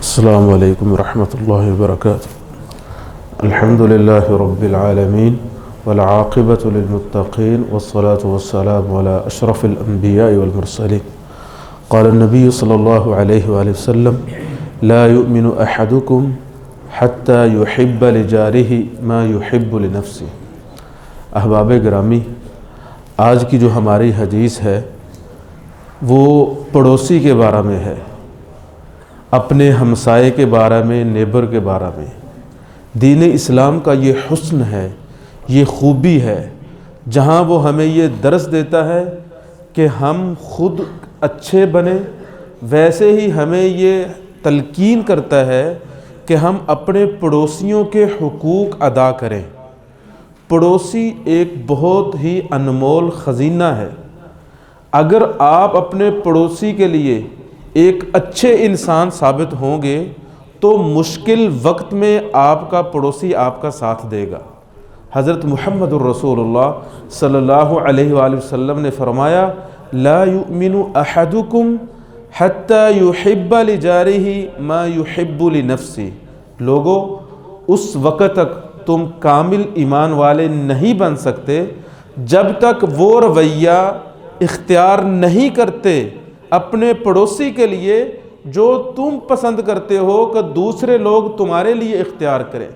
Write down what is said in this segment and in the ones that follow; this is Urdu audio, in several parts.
السلام علیکم ورحمۃ اللہ وبرکاتہ۔ الحمد للہ رب العالمین والعاقبۃ للمتقین والصلاة والسلام علی اشرف الانبیاء والمرسلین۔ قال النبی صلی اللہ علیہ وآلہ وسلم لا یؤمن احدکم حتی یحب لجارہ ما یحب لنفسہ۔ احباب گرامی، آج کی جو ہماری حدیث ہے وہ پڑوسی کے بارے میں ہے، اپنے ہمسائے کے بارے میں، نیبر کے بارے میں۔ دین اسلام کا یہ حسن ہے، یہ خوبی ہے، جہاں وہ ہمیں یہ درس دیتا ہے کہ ہم خود اچھے بنیں، ویسے ہی ہمیں یہ تلقین کرتا ہے کہ ہم اپنے پڑوسیوں کے حقوق ادا کریں۔ پڑوسی ایک بہت ہی انمول خزینہ ہے۔ اگر آپ اپنے پڑوسی کے لیے ایک اچھے انسان ثابت ہوں گے تو مشکل وقت میں آپ کا پڑوسی آپ کا ساتھ دے گا۔ حضرت محمد الرسول اللہ صلی اللہ علیہ وآلہ وسلم نے فرمایا لا یؤمن احدکم حتی یحب لجارہ ما یحب لنفسہ۔ لوگو، اس وقت تک تم کامل ایمان والے نہیں بن سکتے جب تک وہ رویہ اختیار نہیں کرتے اپنے پڑوسی کے لیے جو تم پسند کرتے ہو کہ دوسرے لوگ تمہارے لیے اختیار کریں۔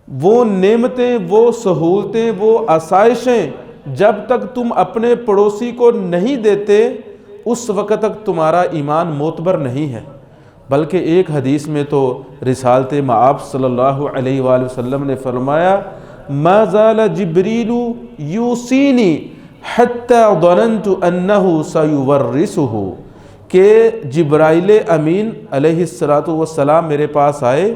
وہ نعمتیں، وہ سہولتیں، وہ آسائشیں جب تک تم اپنے پڑوسی کو نہیں دیتے اس وقت تک تمہارا ایمان معتبر نہیں ہے۔ بلکہ ایک حدیث میں تو رسالت مآب صلی اللہ علیہ وآلہ وسلم نے فرمایا ما زال جبریل یوصینی حتی ظننت انہ سیورثہ، کہ جبرائیل امین علیہ السلام میرے پاس آئے،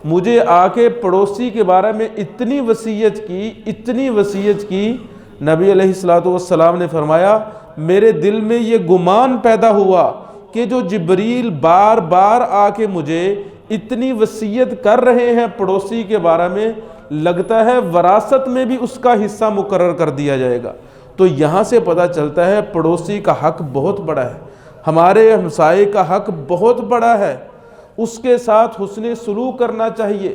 مجھے آ کے پڑوسی کے بارے میں اتنی وصیت کی، نبی علیہ السلام نے فرمایا میرے دل میں یہ گمان پیدا ہوا کہ جو جبریل بار بار آ کے مجھے اتنی وصیت کر رہے ہیں پڑوسی کے بارے میں، لگتا ہے وراثت میں بھی اس کا حصہ مقرر کر دیا جائے گا۔ تو یہاں سے پتہ چلتا ہے پڑوسی کا حق بہت بڑا ہے، ہمارے ہمسائے کا حق بہت بڑا ہے، اس کے ساتھ حسن سلوک کرنا چاہیے۔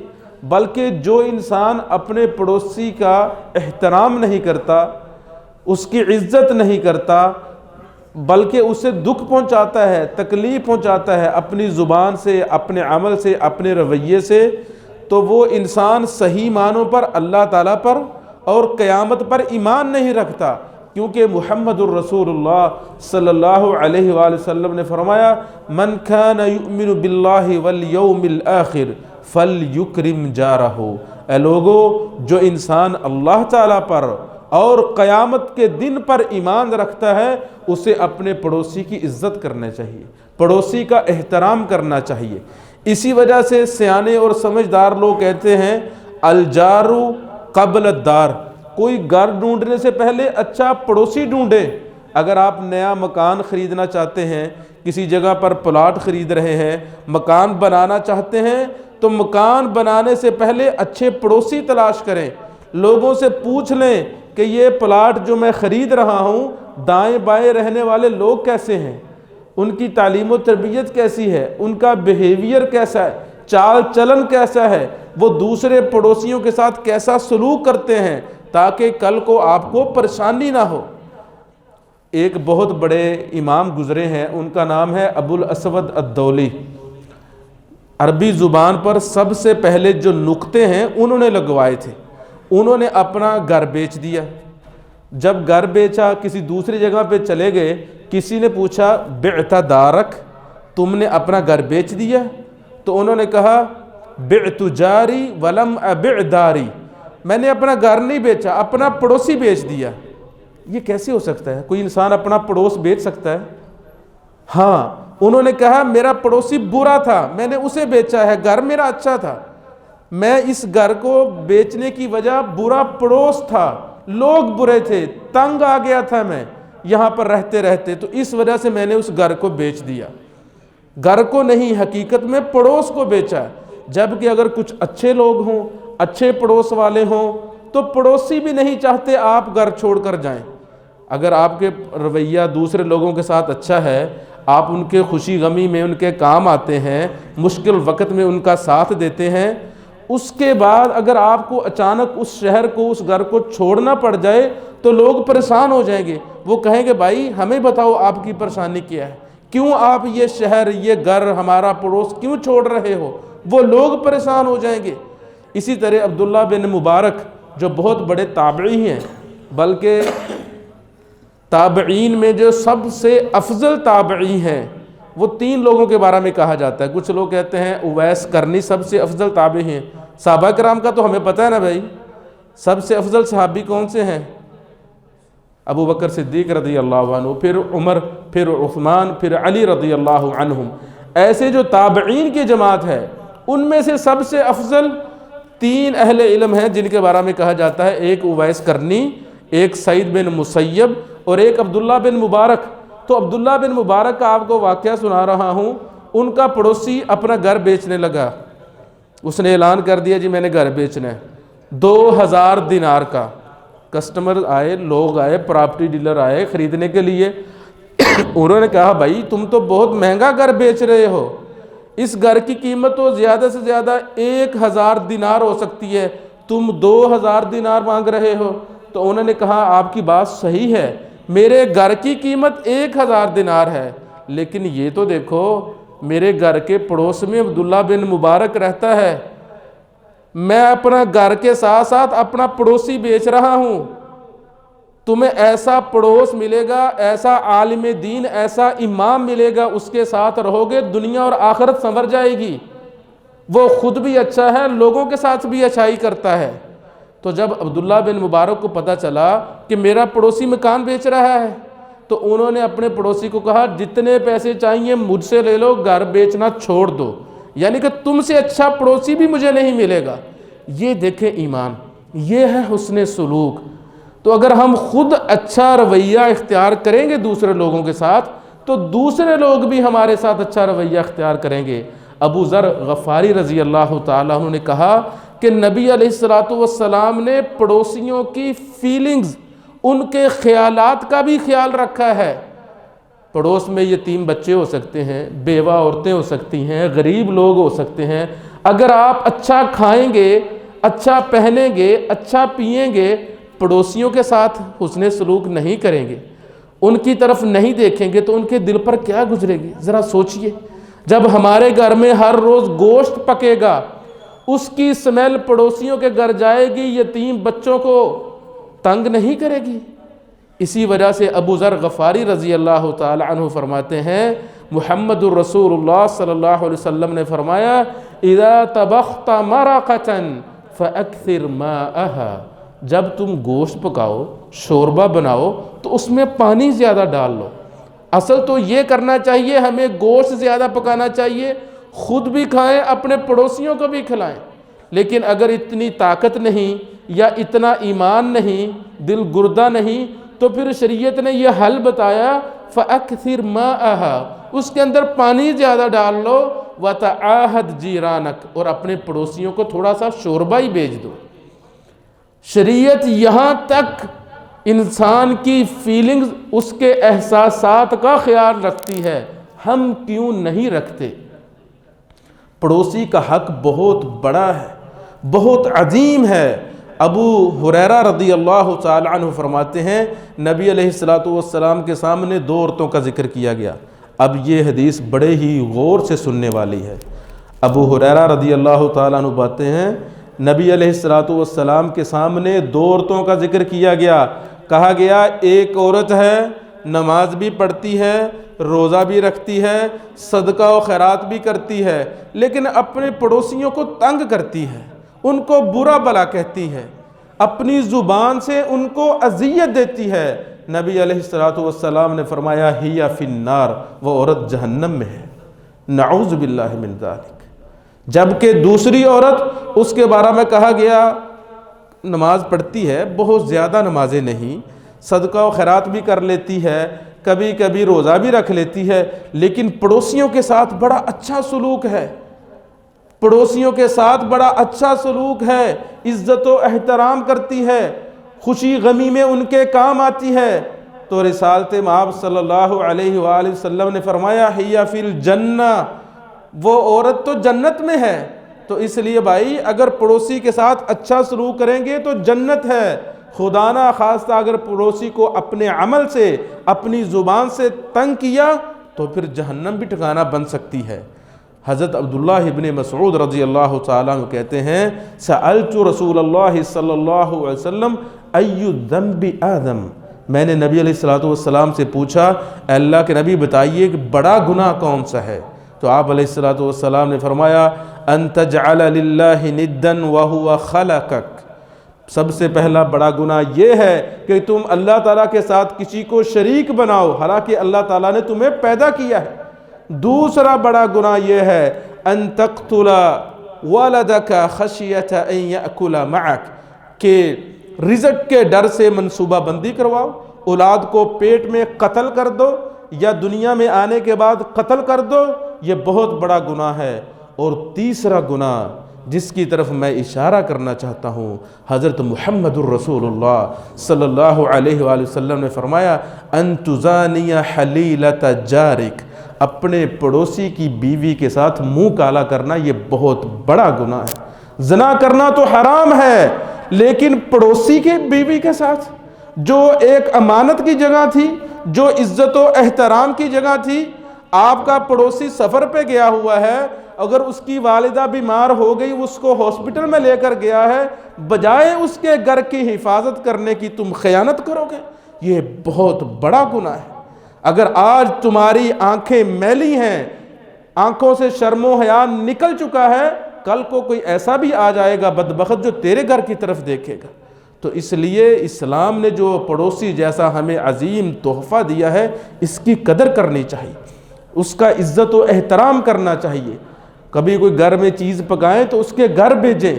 بلکہ جو انسان اپنے پڑوسی کا احترام نہیں کرتا، اس کی عزت نہیں کرتا، بلکہ اسے دکھ پہنچاتا ہے، تکلیف پہنچاتا ہے اپنی زبان سے، اپنے عمل سے، اپنے رویے سے، تو وہ انسان صحیح معنوں پر اللہ تعالیٰ پر اور قیامت پر ایمان نہیں رکھتا۔ کیونکہ محمد الرسول اللہ صلی اللہ علیہ وآلہ وسلم نے فرمایا من کان یؤمن باللہ والیوم الآخر فلیکرم جارہ۔ اے لوگو، جو انسان اللہ تعالیٰ پر اور قیامت کے دن پر ایمان رکھتا ہے اسے اپنے پڑوسی کی عزت کرنا چاہیے، پڑوسی کا احترام کرنا چاہیے۔ اسی وجہ سے سیانے اور سمجھدار لوگ کہتے ہیں الجار قبل الدار، کوئی گھر ڈھونڈنے سے پہلے اچھا پڑوسی ڈھونڈے۔ اگر آپ نیا مکان خریدنا چاہتے ہیں، کسی جگہ پر پلاٹ خرید رہے ہیں، مکان بنانا چاہتے ہیں، تو مکان بنانے سے پہلے اچھے پڑوسی تلاش کریں۔ لوگوں سے پوچھ لیں کہ یہ پلاٹ جو میں خرید رہا ہوں دائیں بائیں رہنے والے لوگ کیسے ہیں، ان کی تعلیم و تربیت کیسی ہے، ان کا بیہیویئر کیسا ہے، چال چلن کیسا ہے، وہ دوسرے پڑوسیوں کے ساتھ کیسا سلوک کرتے ہیں، تاکہ کل کو آپ کو پریشانی نہ ہو۔ ایک بہت بڑے امام گزرے ہیں، ان کا نام ہے ابو الاسود الدولی۔ عربی زبان پر سب سے پہلے جو نقطے ہیں انہوں نے لگوائے تھے۔ انہوں نے اپنا گھر بیچ دیا۔ جب گھر بیچا، کسی دوسری جگہ پہ چلے گئے، کسی نے پوچھا بعت دارک، تم نے اپنا گھر بیچ دیا؟ تو انہوں نے کہا بعت جاری ولم ابع داری، میں نے اپنا گھر نہیں بیچا، اپنا پڑوسی بیچ دیا۔ یہ کیسے ہو سکتا ہے؟ کوئی انسان اپنا پڑوس بیچ سکتا ہے؟ ہاں، انہوں نے کہا میرا پڑوسی برا تھا، میں نے اسے بیچا ہے، گھر میرا اچھا تھا۔ میں اس گھر کو بیچنے کی وجہ برا پڑوس تھا، لوگ برے تھے، تنگ آ گیا تھا میں یہاں پر رہتے رہتے، تو اس وجہ سے میں نے اس گھر کو بیچ دیا۔ گھر کو نہیں، حقیقت میں پڑوس کو بیچا۔ جبکہ اگر کچھ اچھے لوگ ہوں، اچھے پڑوس والے ہوں، تو پڑوسی بھی نہیں چاہتے آپ گھر چھوڑ کر جائیں۔ اگر آپ کے رویہ دوسرے لوگوں کے ساتھ اچھا ہے، آپ ان کے خوشی غمی میں ان کے کام آتے ہیں، مشکل وقت میں ان کا ساتھ دیتے ہیں، اس کے بعد اگر آپ کو اچانک اس شہر کو، اس گھر کو چھوڑنا پڑ جائے تو لوگ پریشان ہو جائیں گے، وہ کہیں گے بھائی ہمیں بتاؤ آپ کی پریشانی کیا ہے، کیوں آپ یہ شہر، یہ گھر، ہمارا پڑوس کیوں چھوڑ رہے ہو، وہ لوگ پریشان ہو جائیں گے۔ اسی طرح عبداللہ بن مبارک جو بہت بڑے تابعی ہیں، بلکہ تابعین میں جو سب سے افضل تابعی ہیں، وہ 3 لوگوں کے بارے میں کہا جاتا ہے۔ کچھ لوگ کہتے ہیں اویس کرنی سب سے افضل تابعی ہیں۔ صحابہ کرام کا تو ہمیں پتہ ہے نا بھائی، سب سے افضل صحابی کون سے ہیں؟ ابو بکر صدیق رضی اللہ عنہ، پھر عمر، پھر عثمان، پھر علی رضی اللہ عنہم۔ ایسے جو تابعین کی جماعت ہے ان میں سے سب سے افضل 3 اہل علم ہیں جن کے بارے میں کہا جاتا ہے، ایک اویس کرنی، ایک سعید بن مسیب اور ایک عبداللہ بن مبارک۔ تو عبداللہ بن مبارک کا آپ کو واقعہ سنا رہا ہوں۔ ان کا پڑوسی اپنا گھر بیچنے لگا، اس نے اعلان کر دیا جی میں نے گھر بیچنا ہے، 2000 دینار کا۔ کسٹمر آئے، لوگ آئے، پراپرٹی ڈیلر آئے خریدنے کے لیے۔ انہوں نے کہا بھائی تم تو بہت مہنگا گھر بیچ رہے ہو، اس گھر کی قیمت تو زیادہ سے زیادہ 1000 دینار ہو سکتی ہے، تم 2000 دینار مانگ رہے ہو۔ تو انہوں نے کہا آپ کی بات صحیح ہے، میرے گھر کی قیمت 1000 دینار ہے، لیکن یہ تو دیکھو میرے گھر کے پڑوس میں عبداللہ بن مبارک رہتا ہے، میں اپنا گھر کے ساتھ ساتھ اپنا پڑوسی بیچ رہا ہوں، تمہیں ایسا پڑوس ملے گا، ایسا عالم دین، ایسا امام ملے گا، اس کے ساتھ رہو گے دنیا اور آخرت سنور جائے گی۔ وہ خود بھی اچھا ہے، لوگوں کے ساتھ بھی اچھائی کرتا ہے۔ تو جب عبداللہ بن مبارک کو پتہ چلا کہ میرا پڑوسی مکان بیچ رہا ہے، تو انہوں نے اپنے پڑوسی کو کہا جتنے پیسے چاہیے مجھ سے لے لو، گھر بیچنا چھوڑ دو، یعنی کہ تم سے اچھا پڑوسی بھی مجھے نہیں ملے گا۔ یہ دیکھیں ایمان، یہ ہے حسن سلوک۔ تو اگر ہم خود اچھا رویہ اختیار کریں گے دوسرے لوگوں کے ساتھ، تو دوسرے لوگ بھی ہمارے ساتھ اچھا رویہ اختیار کریں گے۔ ابو ذر غفاری رضی اللہ تعالیٰ عنہ نے کہا کہ نبی علیہ السلام نے پڑوسیوں کی فیلنگز، ان کے خیالات کا بھی خیال رکھا ہے۔ پڑوس میں یتیم بچے ہو سکتے ہیں، بیوہ عورتیں ہو سکتی ہیں، غریب لوگ ہو سکتے ہیں، اگر آپ اچھا کھائیں گے، اچھا پہنیں گے، اچھا پئیں گے، پڑوسیوں کے ساتھ حسن سلوک نہیں کریں گے، ان کی طرف نہیں دیکھیں گے، تو ان کے دل پر کیا گزرے گی؟ ذرا سوچئے، جب ہمارے گھر میں ہر روز گوشت پکے گا، اس کی سمیل پڑوسیوں کے گھر جائے گی، یتیم بچوں کو تنگ نہیں کرے گی؟ اسی وجہ سے ابو ذر غفاری رضی اللہ تعالی عنہ فرماتے ہیں، محمد الرسول اللہ صلی اللہ علیہ وسلم نے فرمایا اذا طبخت مرقة فاکثر ماءها، جب تم گوشت پکاؤ، شوربہ بناؤ، تو اس میں پانی زیادہ ڈال لو۔ اصل تو یہ کرنا چاہیے، ہمیں گوشت زیادہ پکانا چاہیے، خود بھی کھائیں، اپنے پڑوسیوں کو بھی کھلائیں۔ لیکن اگر اتنی طاقت نہیں یا اتنا ایمان نہیں، دل گردہ نہیں، تو پھر شریعت نے یہ حل بتایا فَأَكْثِرْ مَاءَهَا، اس کے اندر پانی زیادہ ڈال لو، وَتَعَاهَدْ جِيرَانَكَ، اور اپنے پڑوسیوں کو تھوڑا سا شوربہ ہی بیچ دو۔ شریعت یہاں تک انسان کی فیلنگز، اس کے احساسات کا خیال رکھتی ہے، ہم کیوں نہیں رکھتے؟ پڑوسی کا حق بہت بڑا ہے، بہت عظیم ہے۔ ابو ہریرہ رضی اللہ تعالی عنہ فرماتے ہیں، نبی علیہ السلام کے سامنے 2 عورتوں کا ذکر کیا گیا۔ اب یہ حدیث بڑے ہی غور سے سننے والی ہے۔ ابو ہریرہ رضی اللہ تعالی عنہ باتیں ہیں، نبی علیہ السلام کے سامنے 2 عورتوں کا ذکر کیا گیا، کہا گیا ایک عورت ہے، نماز بھی پڑھتی ہے، روزہ بھی رکھتی ہے، صدقہ و خیرات بھی کرتی ہے، لیکن اپنے پڑوسیوں کو تنگ کرتی ہے، ان کو برا بھلا کہتی ہے، اپنی زبان سے ان کو اذیت دیتی ہے۔ نبی علیہ السلام نے فرمایا ہی فی النار، وہ عورت جہنم میں ہے، نعوذ باللہ من ذالک۔ جبکہ دوسری عورت، اس کے بارے میں کہا گیا نماز پڑھتی ہے، بہت زیادہ نمازیں نہیں، صدقہ و خیرات بھی کر لیتی ہے، کبھی کبھی روزہ بھی رکھ لیتی ہے، لیکن پڑوسیوں کے ساتھ بڑا اچھا سلوک ہے، پڑوسیوں کے ساتھ بڑا اچھا سلوک ہے، عزت و احترام کرتی ہے، خوشی غمی میں ان کے کام آتی ہے، تو رسالت مآب صلی اللہ علیہ وآلہ وسلم نے فرمایا ہی فی الجنہ، وہ عورت تو جنت میں ہے۔ تو اس لیے بھائی اگر پڑوسی کے ساتھ اچھا سلوک کریں گے تو جنت ہے، خدا نہ خواستہ اگر پڑوسی کو اپنے عمل سے اپنی زبان سے تنگ کیا تو پھر جہنم بھی ٹھکانہ بن سکتی ہے۔ حضرت عبداللہ ابن مسعود رضی اللہ تعالیٰ عنہ کہتے ہیں سألت رسول اللہ صلی اللہ علیہ وسلم ای الذنب اعظم، میں نے نبی علیہ السلام سے پوچھا اے اللہ کے نبی بتائیے کہ بڑا گناہ کون سا ہے؟ تو آپ علیہ السلام نے فرمایا ان تجعل للہ ندا وہو خلقک، سب سے پہلا بڑا گناہ یہ ہے کہ تم اللہ تعالیٰ کے ساتھ کسی کو شریک بناؤ حالانکہ اللہ تعالیٰ نے تمہیں پیدا کیا ہے۔ دوسرا بڑا گناہ یہ ہے ان تقتل ولدک خشیۃ ان یأکل معک، کہ رزق کے ڈر سے منصوبہ بندی کرواؤ، اولاد کو پیٹ میں قتل کر دو یا دنیا میں آنے کے بعد قتل کر دو، یہ بہت بڑا گناہ ہے۔ اور تیسرا گناہ جس کی طرف میں اشارہ کرنا چاہتا ہوں، حضرت محمد الرسول اللہ صلی اللہ علیہ وآلہ وسلم نے فرمایا ان تزانی حلیلۃ جارک، اپنے پڑوسی کی بیوی کے ساتھ منہ کالا کرنا یہ بہت بڑا گناہ ہے۔ زنا کرنا تو حرام ہے لیکن پڑوسی کی بیوی کے ساتھ، جو ایک امانت کی جگہ تھی، جو عزت و احترام کی جگہ تھی، آپ کا پڑوسی سفر پہ گیا ہوا ہے، اگر اس کی والدہ بیمار ہو گئی اس کو ہاسپٹل میں لے کر گیا ہے، بجائے اس کے گھر کی حفاظت کرنے کی تم خیانت کرو گے، یہ بہت بڑا گناہ ہے۔ اگر آج تمہاری آنکھیں میلی ہیں، آنکھوں سے شرم و حیا نکل چکا ہے، کل کو کوئی ایسا بھی آ جائے گا بدبخت جو تیرے گھر کی طرف دیکھے گا۔ تو اس لیے اسلام نے جو پڑوسی جیسا ہمیں عظیم تحفہ دیا ہے اس کی قدر کرنی چاہیے، اس کا عزت و احترام کرنا چاہیے۔ کبھی کوئی گھر میں چیز پکائیں تو اس کے گھر بھیجیں،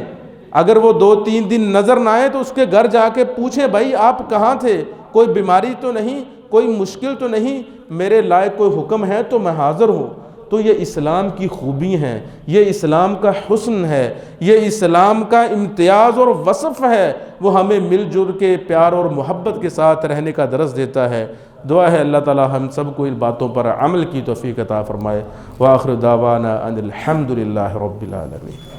اگر وہ 2-3 دن نظر نہ آئے تو اس کے گھر جا کے پوچھیں بھائی آپ کہاں تھے، کوئی بیماری تو نہیں، کوئی مشکل تو نہیں، میرے لائق کوئی حکم ہے تو میں حاضر ہوں۔ تو یہ اسلام کی خوبی ہیں، یہ اسلام کا حسن ہے، یہ اسلام کا امتیاز اور وصف ہے، وہ ہمیں مل جل کے پیار اور محبت کے ساتھ رہنے کا درس دیتا ہے۔ دعا ہے اللہ تعالی ہم سب کو ان باتوں پر عمل کی توفیق عطا فرمائے۔ وآخر دعوانا ان الحمد للہ رب العالمین۔